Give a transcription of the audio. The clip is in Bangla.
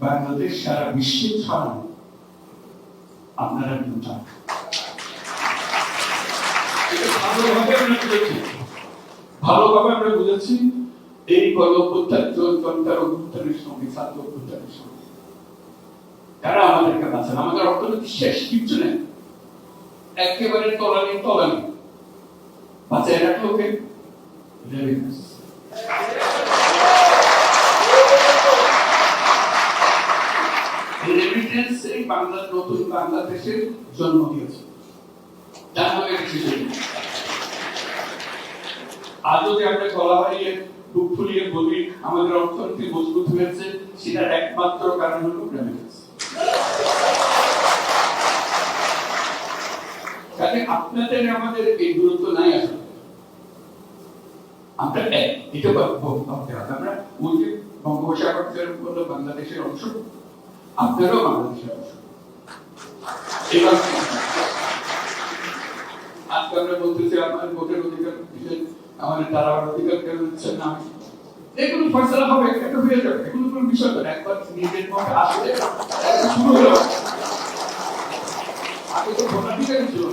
বাংলাদেশ সারা বিশ্বে ছড়ানো আপনারা কিন্তু ভালোভাবে আমরা বুঝেছি এই গণঅভ্যুত্থান জনতার অভ্যুত্থানের সঙ্গে ছাত্র অভ্যুত্থানের সঙ্গে যারা আমাদেরকে বাঁচান। আমাদের অর্থনীতি শেষ, কিচ্ছু নেই, একেবারে তলানি তলানি। বাঁচায় রাখলো কে? রেমিটেন্স এই বাংলার নতুন বাংলাদেশের জন্ম দিয়েছে। আজও যে আমরা গলা বাড়িয়ে বুক ফুলিয়ে বলি আমাদের অর্থনীতি মজবুত হয়েছে, সেটার একমাত্র কারণ হলো রেমিটেন্স। কাজে আপনাদের আমাদের এই দূরত্ব নাই আসলে। আমরা এটা ভাবতে হবে, আমরা ওই যে বঙ্গোপসাগর বললো বাংলাদেশের অংশ, আপনারাও বাংলাদেশের অংশ। এবার আজকে আমরা বলতেছি আমাদের ভোটের অধিকার দিচ্ছেন, আমাদের তারার অধিকার কেন দিচ্ছেন না, এগুলো ফয়সালা হবে, একটা হয়ে যাবে, এগুলো কোনো বিষয় না। একবার নিজের মধ্যে আসলে শুরু হলো, আগে তো ভোটাধিকারই ছিল